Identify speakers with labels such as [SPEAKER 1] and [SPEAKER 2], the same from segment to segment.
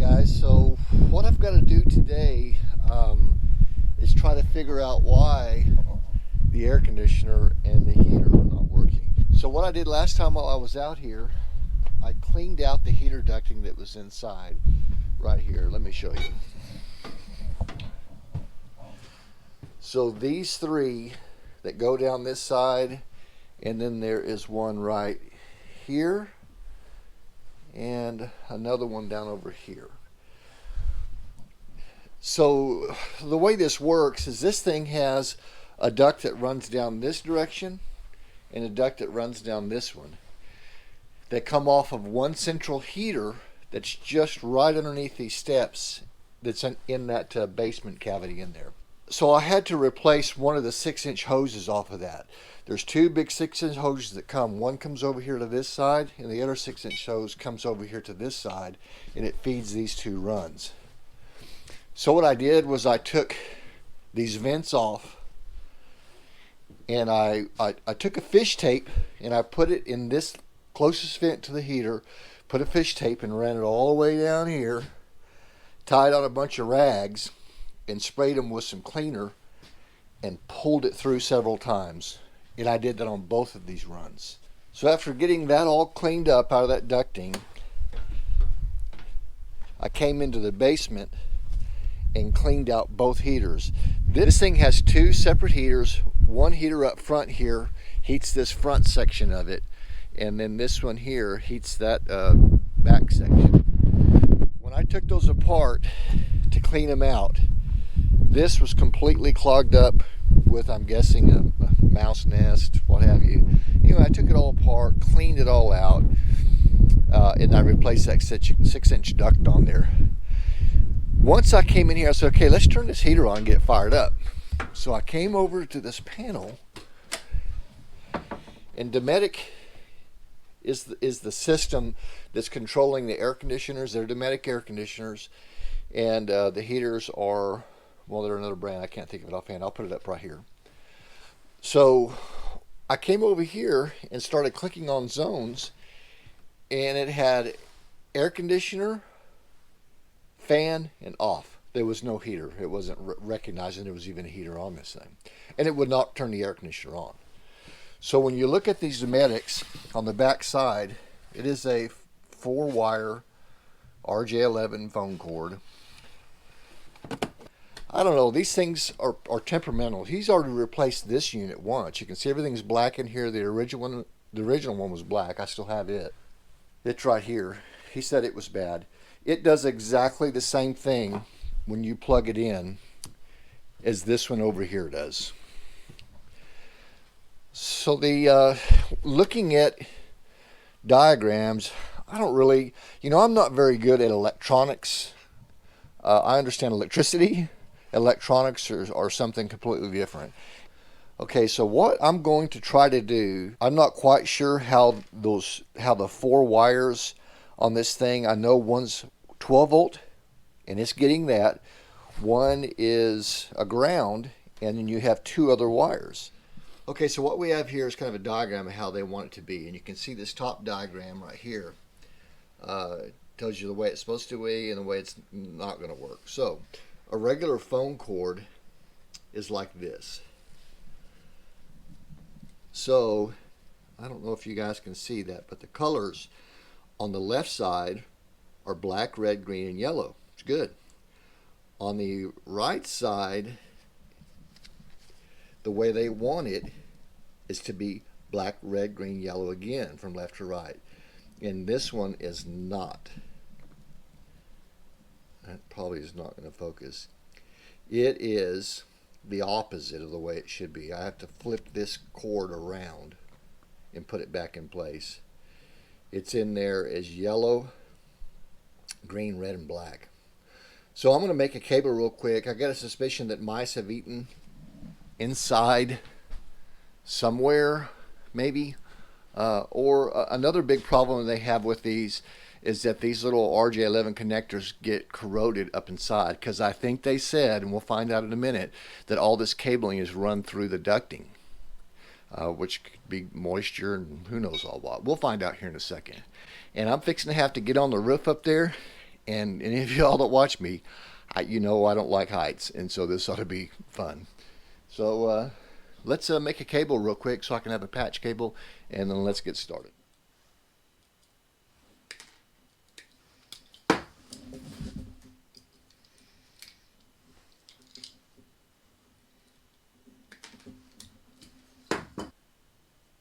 [SPEAKER 1] Guys, so what I've got to do today is try to figure out why the air conditioner and the heater are not working. So what I did last time while I was out here, I cleaned out the heater ducting that was inside right here. Let me show you. So these three that go down this side, and then there is one right here and another one down over here. So the way this works is this thing has a duct that runs down this direction and a duct that runs down this one. They come off of one central heater that's just right underneath these steps that's in that basement cavity in there. So I had to replace one of the 6-inch hoses off of that. There's two big 6-inch hoses that come. One comes over here to this side, and the other 6-inch hose comes over here to this side, and it feeds these two runs. So what I did was I took these vents off, and I took a fish tape, and I put it in this closest vent to the heater, put a fish tape and ran it all the way down here, tied on a bunch of rags, and sprayed them with some cleaner and pulled it through several times. And I did that on both of these runs. So after getting that all cleaned up out of that ducting, I came into the basement and cleaned out both heaters. This thing has two separate heaters. One heater up front here heats this front section of it, and then this one here heats that back section. When I took those apart to clean them out, this was completely clogged up with, I'm guessing, a mouse nest, what have you. Anyway, I took it all apart, cleaned it all out, and I replaced that 6-inch duct on there. Once I came in here, I said, okay, let's turn this heater on and get it fired up. So I came over to this panel, and Dometic is the system that's controlling the air conditioners. They're Dometic air conditioners, and the heaters are, well, they're another brand. I can't think of it offhand. I'll put it up right here. So I came over here and started clicking on zones, and it had air conditioner, fan, and off. There was no heater. It wasn't recognizing there was even a heater on this thing. And it would not turn the air conditioner on. So when you look at these Dometics on the back side, it is a 4-wire RJ11 phone cord. I don't know, these things are temperamental. He's already replaced this unit once. You can see everything's black in here. The original one was black. I still have it. It's right here. He said it was bad. It does exactly the same thing when you plug it in as this one over here does. So the looking at diagrams, I don't really, I'm not very good at electronics. I understand electricity. Electronics are something completely different. Okay, so what I'm going to try to do, I'm not quite sure how the 4 wires on this thing, I know one's 12 volt and it's getting that. One is a ground, and then you have 2 other wires. Okay, so what we have here is kind of a diagram of how they want it to be, and you can see this top diagram right here. Tells you the way it's supposed to be and the way it's not going to work. So a regular phone cord is like this. So I don't know if you guys can see that, but the colors on the left side are black, red, green, and yellow. It's good. On the right side, the way they want it is to be black, red, green, yellow again from left to right. And this one is not. That probably is not going to focus. It is the opposite of the way it should be. I have to flip this cord around and put it back in place. It's in there as yellow, green, red, and black. So I'm going to make a cable real quick. I got a suspicion that mice have eaten inside somewhere, maybe. Or another big problem they have with these is that these little RJ11 connectors get corroded up inside, because I think they said, and we'll find out in a minute, that all this cabling is run through the ducting, which could be moisture and who knows all what. We'll find out here in a second. And I'm fixing to have to get on the roof up there And any of y'all that watch me, you know I don't like heights, and so this ought to be fun. So let's make a cable real quick so I can have a patch cable, and then let's get started.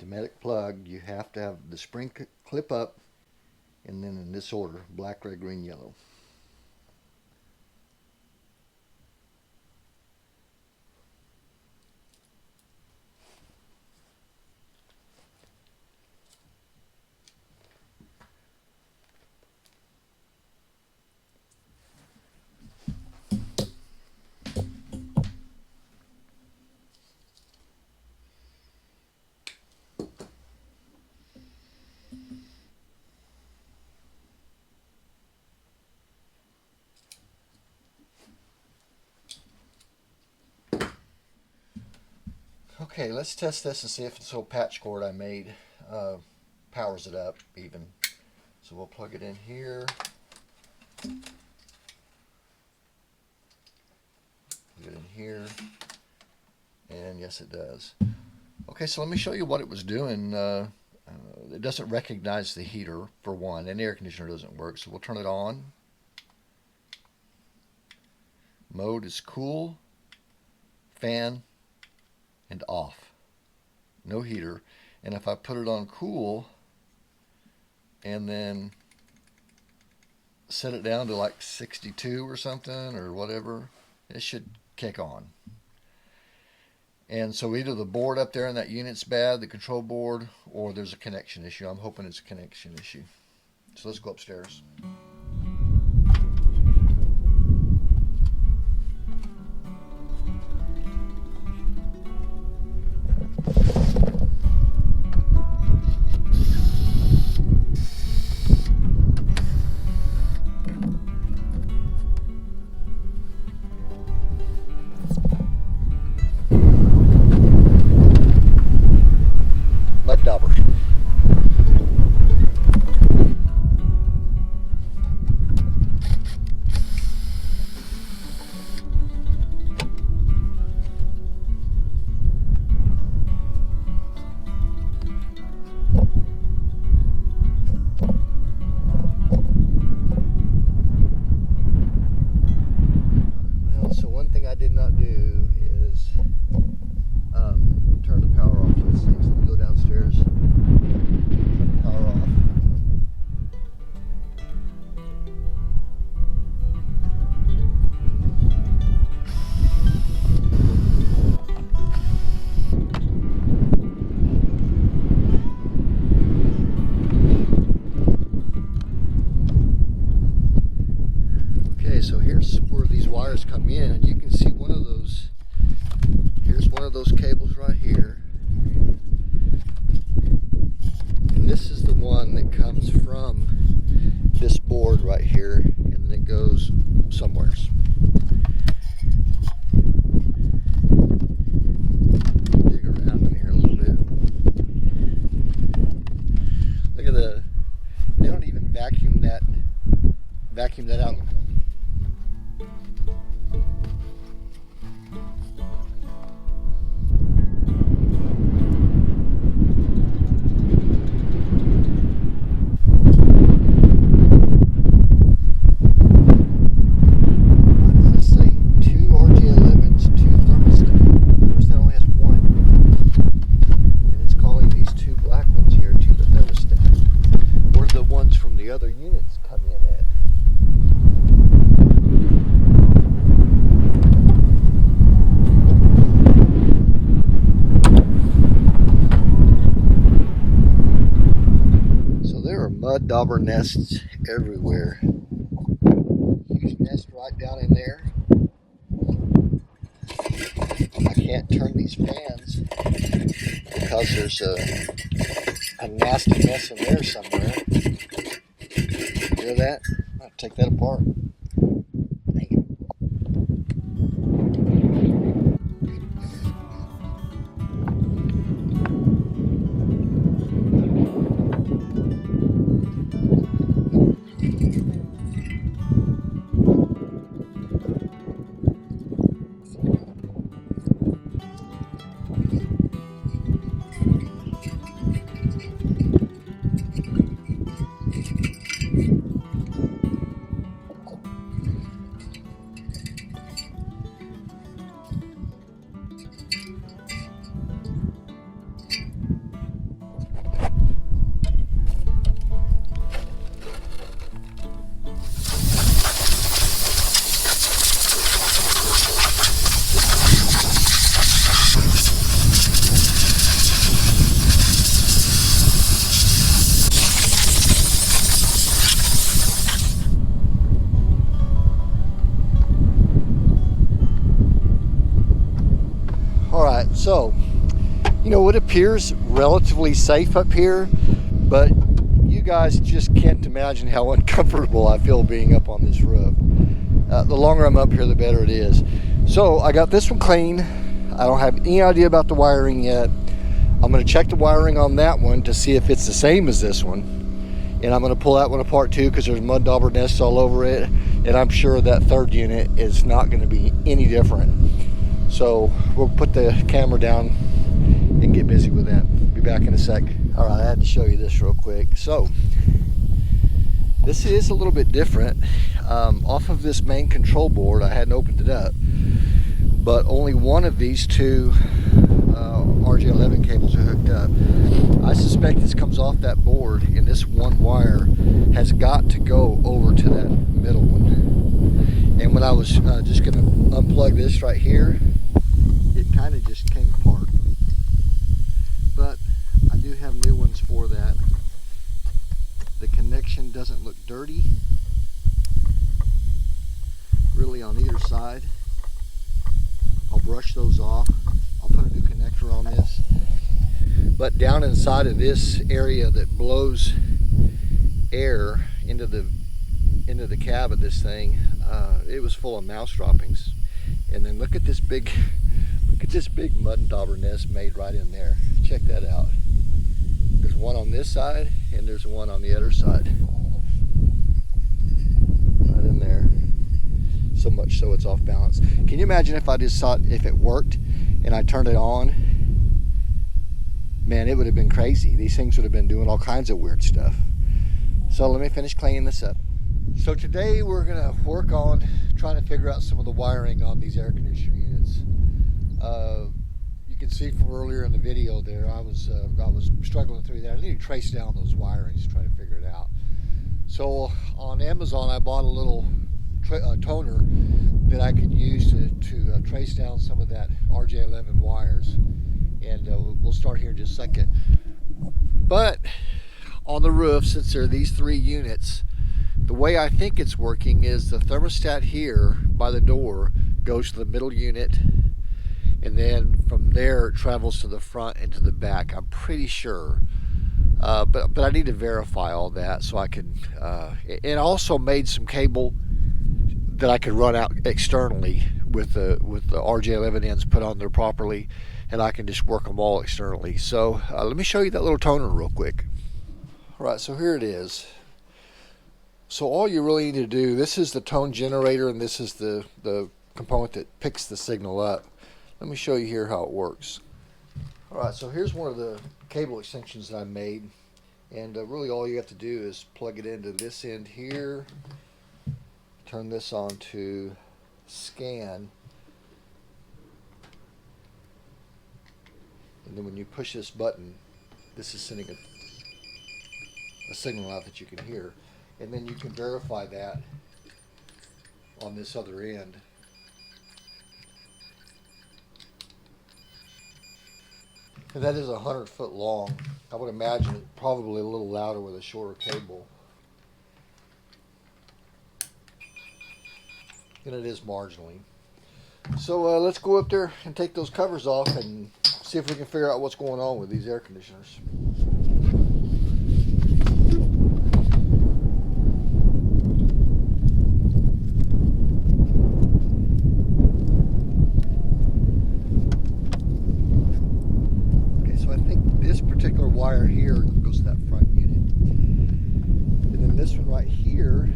[SPEAKER 1] Dometic plug, you have to have the spring clip up, and then in this order: black, red, green, yellow. Okay, let's test this and see if this little patch cord I made powers it up even. So we'll plug it in here. Plug it in here. And yes, it does. Okay, so let me show you what it was doing. It doesn't recognize the heater, for one, and the air conditioner doesn't work. So we'll turn it on. Mode is cool, fan, and off. No heater. And if I put it on cool and then set it down to like 62 or something or whatever, it should kick on. And so either the board up there in that unit's bad, the control board, or there's a connection issue. I'm hoping it's a connection issue. So let's go upstairs. Mud dauber. Well, so one thing I did not do is turn the power off to this thing. So let me go downstairs, turn the power off. Okay, so here's where these wires come in, and you can see one of those. Here's one of those cables right here. And this is the one that comes from this board right here, and then it goes somewheres. Dig around in here a little bit. Look at they don't even vacuum that out. Mud dauber nests everywhere. Huge nest right down in there. I can't turn these fans because there's a nasty mess in there somewhere. Hear that? I'll take that apart. Dang it. You know, it appears relatively safe up here, but you guys just can't imagine how uncomfortable I feel being up on this roof. The longer I'm up here, the better it is. So I got this one clean. I don't have any idea about the wiring yet. I'm going to check the wiring on that one to see if it's the same as this one. And I'm going to pull that one apart too, because there's mud dauber nests all over it. And I'm sure that third unit is not going to be any different. So we'll put the camera down and get busy with that. Be back in a sec. All right, I had to show you this real quick. So this is a little bit different. Off of this main control board, I hadn't opened it up, but only one of these two RJ11 cables are hooked up. I suspect this comes off that board, and this one wire has got to go over to that middle one. And when I was just going to unplug this right here, it kind of just came apart. But I do have new ones for that. The connection doesn't look dirty really on either side. I'll brush those off. I'll put a new connector on this. But down inside of this area that blows air into the cab of this thing, it was full of mouse droppings. And then look at this big mud dauber nest made right in there. Check that out. There's one on this side and there's one on the other side. Right in there. So much so it's off balance. Can you imagine if I just thought if it worked and I turned it on? Man, it would have been crazy. These things would have been doing all kinds of weird stuff. So let me finish cleaning this up. So today we're gonna work on trying to figure out some of the wiring on these air conditioner units. You can see from earlier in the video there, I was struggling through that. I need to trace down those wirings to try to figure it out. So on Amazon, I bought a little toner that I could use to trace down some of that RJ11 wires. And we'll start here in just a second. But on the roof, since there are these three units, the way I think it's working is the thermostat here by the door goes to the middle unit, and then from there it travels to the front and to the back. I'm pretty sure, but I need to verify all that so I can. It also made some cable that I could run out externally with the RJ11 ends put on there properly, and I can just work them all externally. So let me show you that little toner real quick. All right, so here it is. So all you really need to do, this is the tone generator, and this is the component that picks the signal up. Let me show you here how it works. All right, so here's one of the cable extensions that I made, and really all you have to do is plug it into this end here, turn this on to scan, and then when you push this button, this is sending a signal out that you can hear, and then you can verify that on this other end. And that is 100 foot long. I would imagine it probably a little louder with a shorter cable. And it is marginally. So let's go up there and take those covers off and see if we can figure out what's going on with these air conditioners. Wire here goes to that front unit, and then this one right here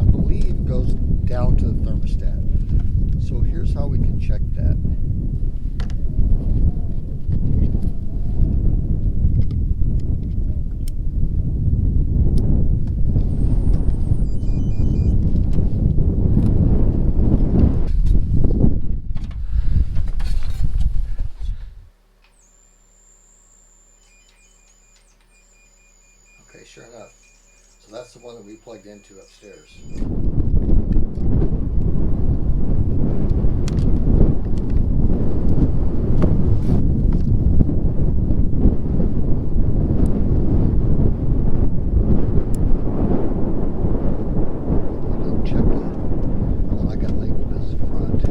[SPEAKER 1] I believe goes down to the thermostat. So here's how we can check that. Okay, sure enough. So that's the one that we plugged into upstairs. Check the one I got labeled as the front.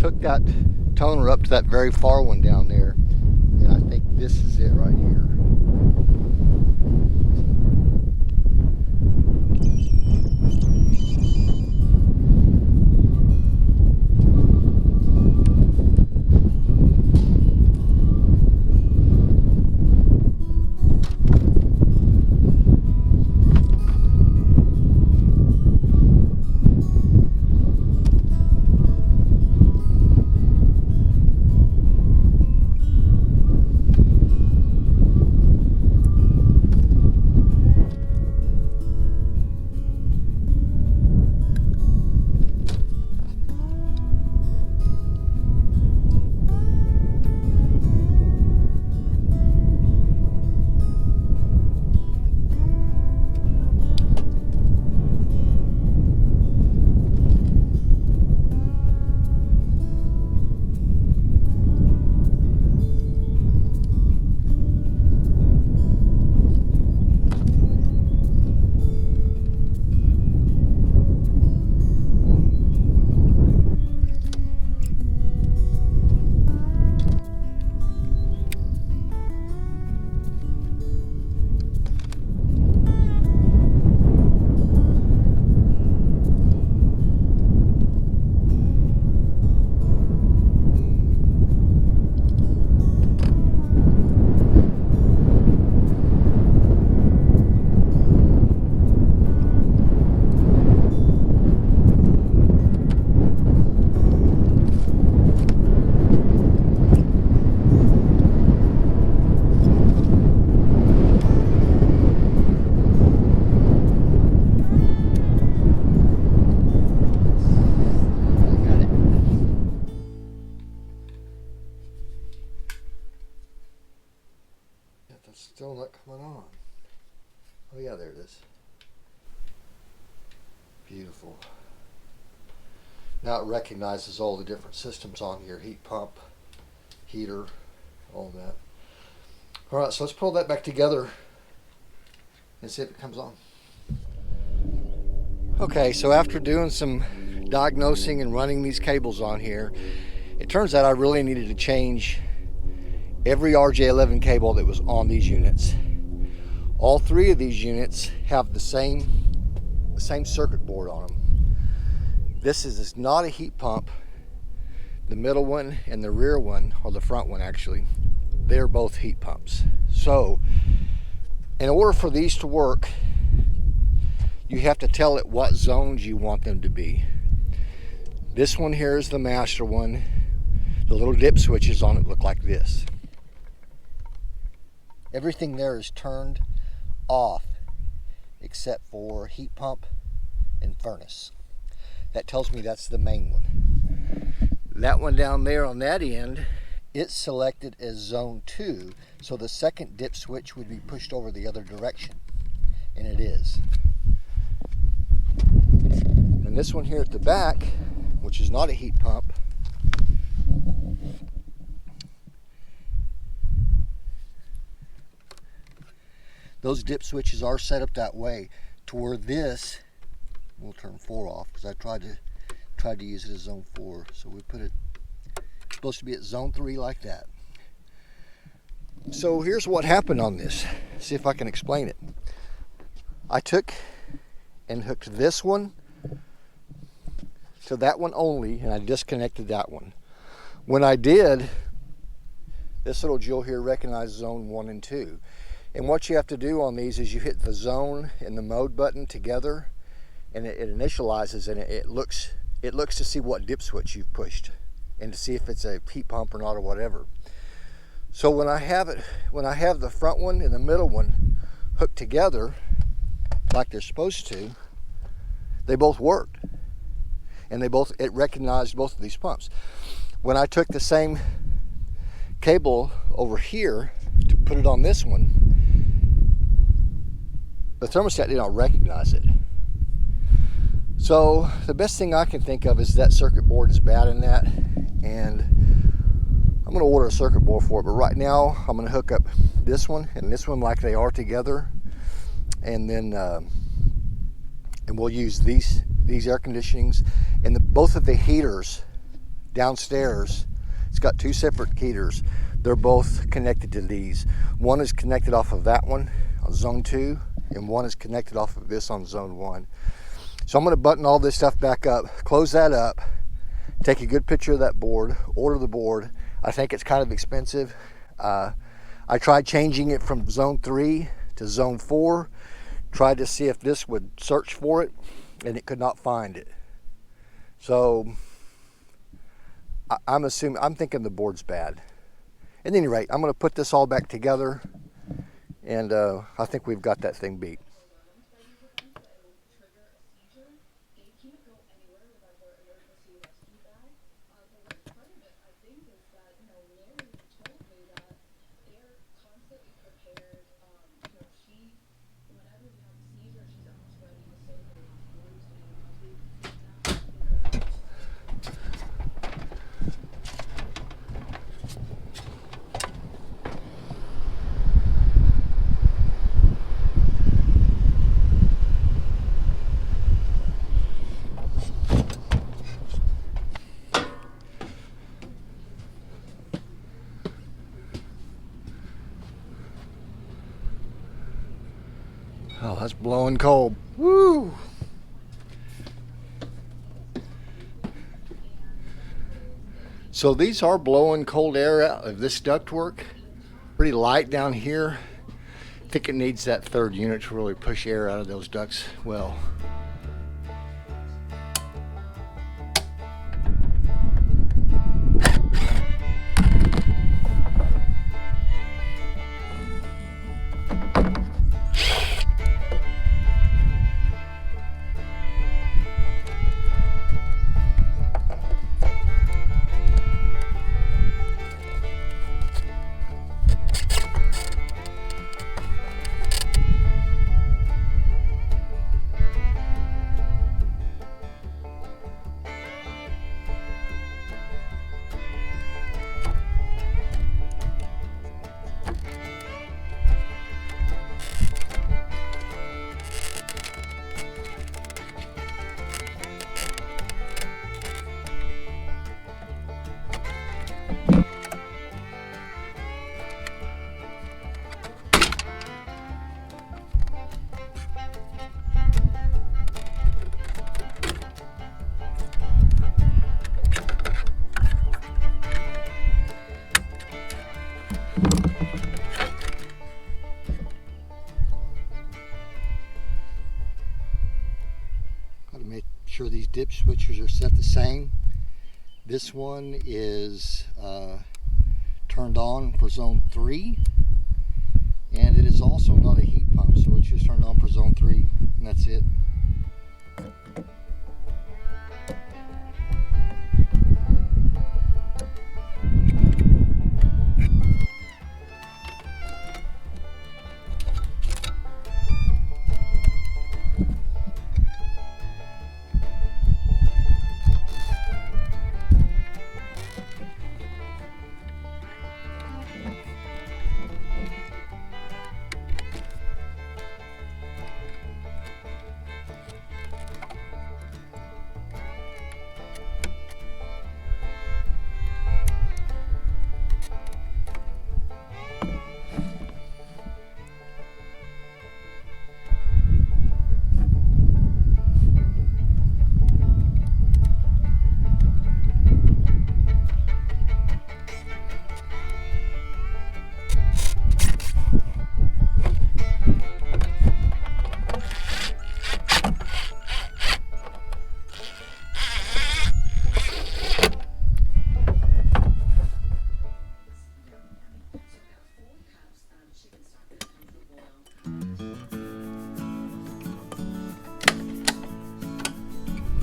[SPEAKER 1] hooked that toner up to that very far one down there, and I think this is it right here. That's still not coming on. Oh yeah, there it is. Beautiful. Now it recognizes all the different systems on here. Heat pump, heater, all that. Alright, so let's pull that back together and see if it comes on. Okay, so after doing some diagnosing and running these cables on here, it turns out I really needed to change every RJ11 cable that was on these units. All three of these units have the same circuit board on them. This is not a heat pump. The middle one and the rear one, or the front one actually, they're both heat pumps. So in order for these to work, you have to tell it what zones you want them to be. This one here is the master one. The little dip switches on it look like this. Everything there is turned off except for heat pump and furnace. That tells me that's the main one. That one down there on that end, it's selected as zone 2, so the second dip switch would be pushed over the other direction, and it is. And this one here at the back, which is not a heat pump, those dip switches are set up that way to where this, we'll turn 4 off because I tried to use it as zone 4. So we put it, it's supposed to be at zone 3 like that. So here's what happened on this. See if I can explain it. I took and hooked this one to that one only, and I disconnected that one. When I did, this little jewel here recognized zone 1 and 2. And what you have to do on these is you hit the zone and the mode button together, and it initializes, and it looks to see what dip switch you've pushed and to see if it's a heat pump or not or whatever. So when I have the front one and the middle one hooked together like they're supposed to, they both worked, and it recognized both of these pumps. When I took the same cable over here to put it on this one, the thermostat did not recognize it. So the best thing I can think of is that circuit board is bad in that, and I'm going to order a circuit board for it. But right now I'm going to hook up this one and this one like they are together, and then and we'll use these air conditionings, and both of the heaters
[SPEAKER 2] downstairs, it's got two separate heaters. They're both connected to these. One is connected off of that one on zone 2, and one is connected off of this on zone 1. So I'm going to button all this stuff back up, close that up, take a good picture of that board, order the board. I think it's kind of expensive. I tried changing it from zone 3 to zone 4, tried to see if this would search for it, and it could not find it. So I'm thinking the board's bad. At any rate, I'm going to put this all back together, and I think we've got that thing beat. Oh, that's blowing cold. Woo! So these are blowing cold air out of this ductwork. Pretty light down here. I think it needs that third unit to really push air out of those ducts well. Make sure these dip switchers are set the same. This one is turned on for zone 3, and it is also not a heat pump, so it's just turned on for zone 3, and that's it.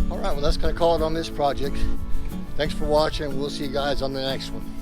[SPEAKER 2] Alright, well that's going to call it on this project. Thanks for watching. We'll see you guys on the next one.